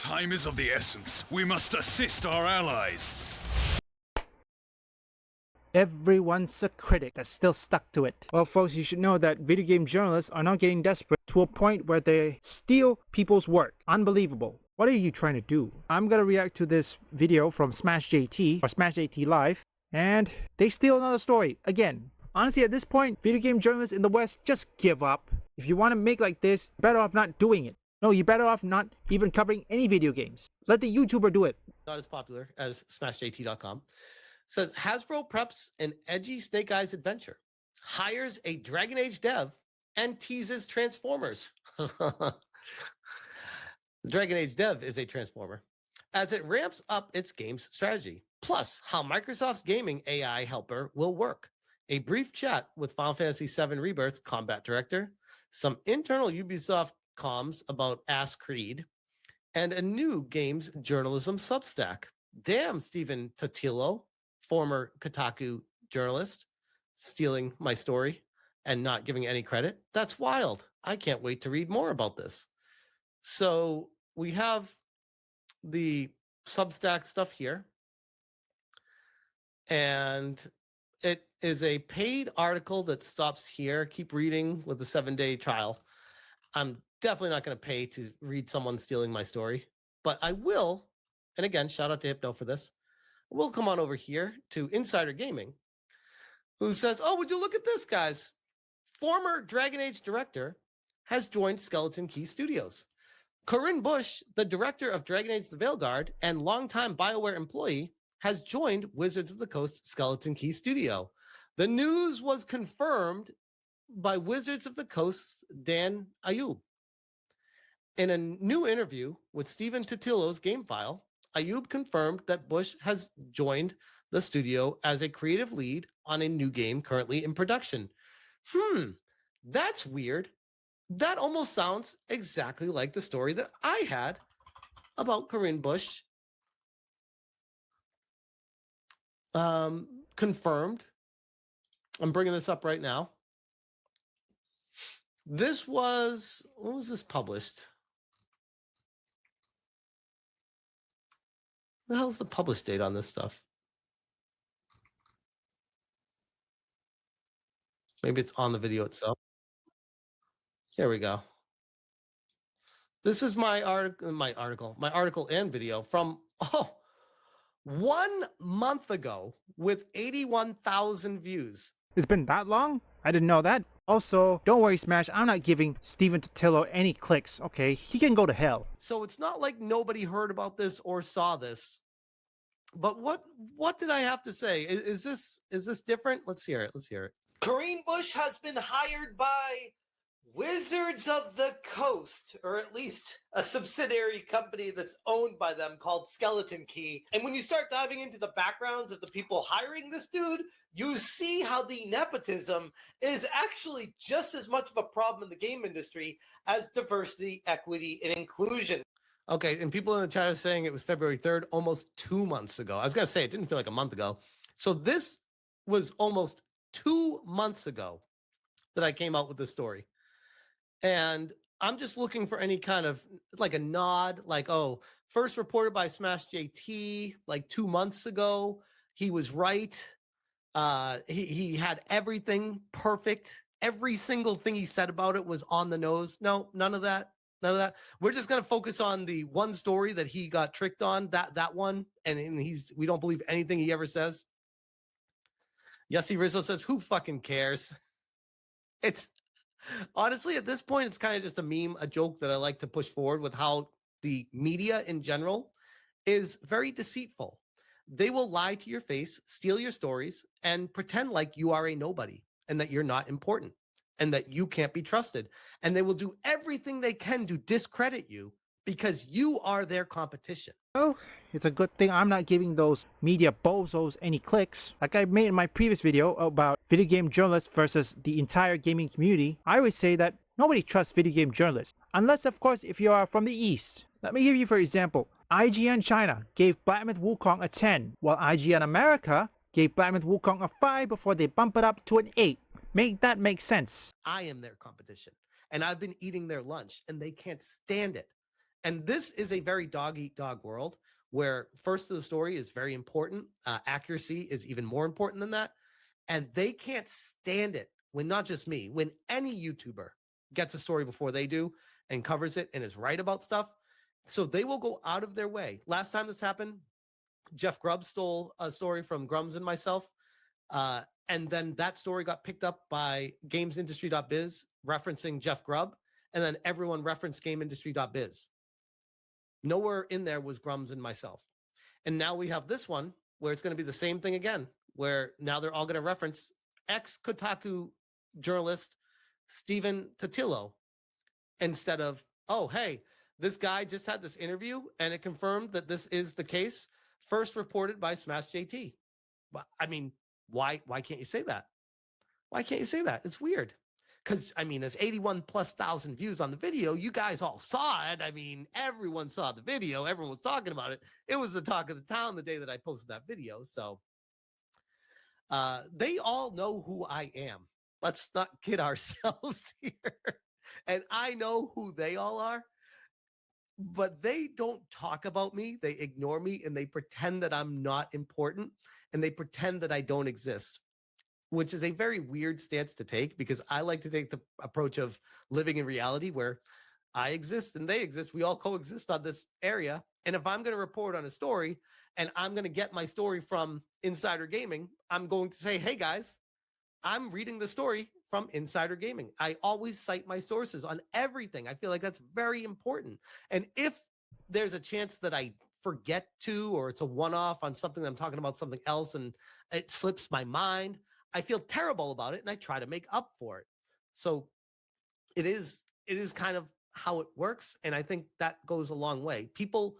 Time is of the essence. We must assist our allies. Everyone's a critic that's still stuck to it. Well, folks, you should know that video game journalists are now getting desperate to a point where they steal people's work. Unbelievable. What are you trying to do? I'm gonna react to this video from Smash JT or Smash JT Live, and they steal another story again. Honestly, at this point, video game journalists in the West just give up. If you want to make like this, you're better off not doing it. No, you're better off not even covering any video games. Let the YouTuber do it. Not as popular as SmashJT.com. Says Hasbro preps an edgy Snake Eyes adventure, hires a Dragon Age dev, and teases Transformers. The Dragon Age dev is a Transformer, as it ramps up its game's strategy. Plus, how Microsoft's gaming AI helper will work. A brief chat with Final Fantasy VII Rebirth's combat director, some internal Ubisoft comms about Ass Creed, and a new games journalism substack. Damn, Stephen Totilo, former Kotaku journalist, stealing my story and not giving any credit. That's wild. I can't wait to read more about this. So we have the Substack stuff here. And it is a paid article that stops here. Keep reading with the 7-day trial. I'm definitely not going to pay to read someone stealing my story, but I will. And again, shout out to Hypno for this. We'll come on over here to Insider Gaming, who says, oh, would you look at this, guys? Former Dragon Age director has joined Skeleton Key Studios. Corinne Bush, the director of Dragon Age The Veilguard and longtime BioWare employee, has joined Wizards of the Coast Skeleton Key Studio. The news was confirmed by Wizards of the Coast's Dan Ayub. In a new interview with Stephen Totilo's GameFile, Ayub confirmed that Bush has joined the studio as a creative lead on a new game currently in production. That's weird. That almost sounds exactly like the story that I had about Corinne Bush. Confirmed. I'm bringing this up right now. This was, when was this published? The hell's the publish date on this stuff? Maybe it's on the video itself. Here we go. This is my article and video from 1 month ago with 81,000 views. It's been that long? I didn't know that. Also, don't worry, Smash, I'm not giving Stephen Totilo any clicks, okay? He can go to hell. So it's not like nobody heard about this or saw this. But what did I have to say? Is this different? Let's hear it. Let's hear it. Corinne Bush has been hired by Wizards of the Coast, or at least a subsidiary company that's owned by them called Skeleton Key. And when you start diving into the backgrounds of the people hiring this dude, you see how the nepotism is actually just as much of a problem in the game industry as diversity, equity, and inclusion. Okay, and people in the chat are saying it was February 3rd, almost 2 months ago. I was going to say, it didn't feel like a month ago. So this was almost 2 months ago that I came out with this story. And I'm just looking for any kind of like a nod, like, oh, first reported by Smash JT like 2 months ago. He was right. He had everything perfect. Every single thing he said about it was on the nose. No, none of that. None of that. We're just going to focus on the one story that he got tricked on, that one. And we don't believe anything he ever says. Yessie Rizzo says, who fucking cares? It's honestly, at this point, it's kind of just a meme, a joke that I like to push forward with how the media in general is very deceitful. They will lie to your face, steal your stories, and pretend like you are a nobody and that you're not important and that you can't be trusted. And they will do everything they can to discredit you because you are their competition. Oh, it's a good thing I'm not giving those media bozos any clicks. Like I made in my previous video about video game journalists versus the entire gaming community, I always say that nobody trusts video game journalists. Unless, of course, if you are from the East. Let me give you, for example, IGN China gave Black Myth Wukong a 10, while IGN America gave Black Myth Wukong a 5 before they bump it up to an 8. Make that make sense. I am their competition, and I've been eating their lunch, and they can't stand it. And this is a very dog eat dog world where first of the story is very important. Accuracy is even more important than that. And they can't stand it when not just me, when any YouTuber gets a story before they do and covers it and is right about stuff. So they will go out of their way. Last time this happened, Jeff Grubb stole a story from Grums and myself. And then that story got picked up by gamesindustry.biz referencing Jeff Grubb. And then everyone referenced gamesindustry.biz. Nowhere in there was Grums and myself. And now we have this one where it's going to be the same thing again, where now they're all going to reference ex-Kotaku journalist Stephen Totillo instead of, oh, hey, this guy just had this interview and it confirmed that this is the case, first reported by Smash JT. But I mean, why can't you say that? Why can't you say that? It's weird. Because, I mean, there's 81,000+ views on the video. You guys all saw it. I mean, everyone saw the video. Everyone was talking about it. It was the talk of the town the day that I posted that video. So they all know who I am. Let's not kid ourselves here. And I know who they all are. But they don't talk about me. They ignore me and they pretend that I'm not important and they pretend that I don't exist, which is a very weird stance to take because I like to take the approach of living in reality where I exist and they exist. We all coexist on this area. And if I'm going to report on a story and I'm going to get my story from Insider Gaming, I'm going to say, hey guys, I'm reading the story from Insider Gaming. I always cite my sources on everything. I feel like that's very important. And if there's a chance that I forget to, or it's a one-off on something that I'm talking about something else and it slips my mind, I feel terrible about it and I try to make up for it. So it is kind of how it works. And I think that goes a long way. People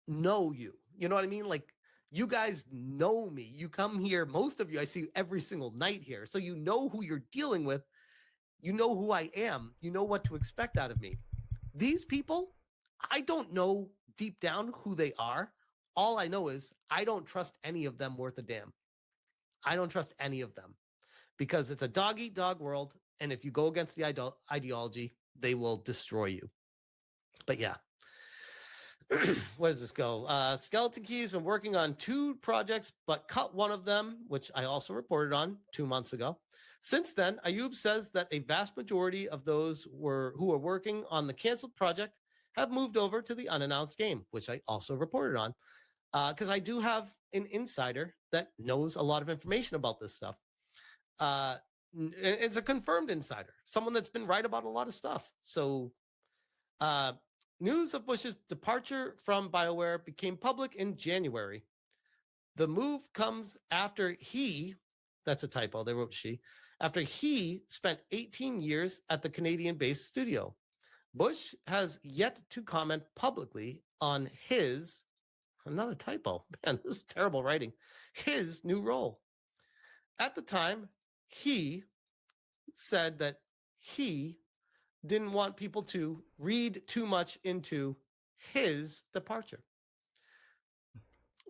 know you. You know what I mean? Like, you guys know me. You come here. Most of you, I see you every single night here. So you know who you're dealing with. You know who I am. You know what to expect out of me. These people, I don't know deep down who they are. All I know is I don't trust any of them worth a damn. I don't trust any of them because it's a dog-eat-dog world. And if you go against the ideology, they will destroy you. But yeah. Where does this go? Skeleton Key's been working on 2 projects, but cut one of them, which I also reported on 2 months ago. Since then, Ayub says that a vast majority of those who are working on the canceled project have moved over to the unannounced game, which I also reported on, because I do have an insider that knows a lot of information about this stuff. It's a confirmed insider, someone that's been right about a lot of stuff. So, news of Bush's departure from BioWare became public in January. The move comes after that's a typo, they wrote she, after he spent 18 years at the Canadian-based studio. Bush has yet to comment publicly on another typo, man, this is terrible writing, his new role. At the time, he said that he didn't want people to read too much into his departure.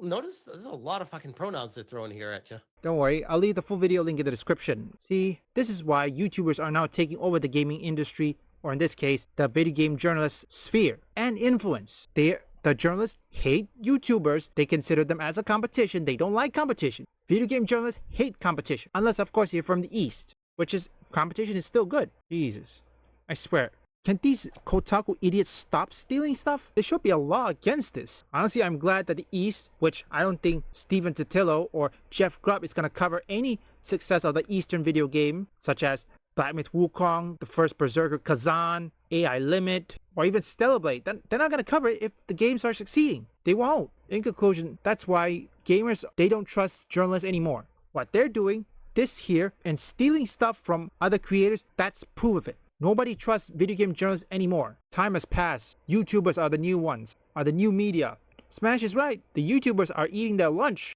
Notice there's a lot of fucking pronouns they're throwing here at you. Don't worry, I'll leave the full video link in the description. See, this is why YouTubers are now taking over the gaming industry, or in this case, the video game journalist sphere and influence. The journalists hate YouTubers. They consider them as a competition. They don't like competition. Video game journalists hate competition. Unless, of course, you're from the East, which is, competition is still good. Jesus. I swear. Can these Kotaku idiots stop stealing stuff? There should be a law against this. Honestly, I'm glad that the East, which I don't think Stephen Totillo or Jeff Grubb is going to cover any success of the Eastern video game, such as Black Myth Wukong, the first Berserker Kazan, AI Limit, or even Stellar Blade. They're not going to cover it if the games are succeeding. They won't. In conclusion, that's why gamers, they don't trust journalists anymore. What they're doing, this here, and stealing stuff from other creators, that's proof of it. Nobody trusts video game journalists anymore. Time has passed. YouTubers are the new ones, are the new media. Smash is right. The YouTubers are eating their lunch.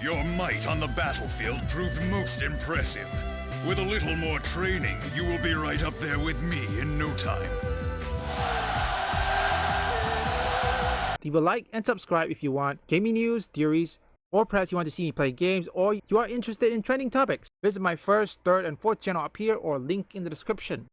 Your might on the battlefield proved most impressive. With a little more training, you will be right up there with me in no time. Leave a like and subscribe if you want gaming news, theories, Or perhaps you want to see me play games, or you are interested in trending topics. Visit my first, third, and fourth channel up here or link in the description.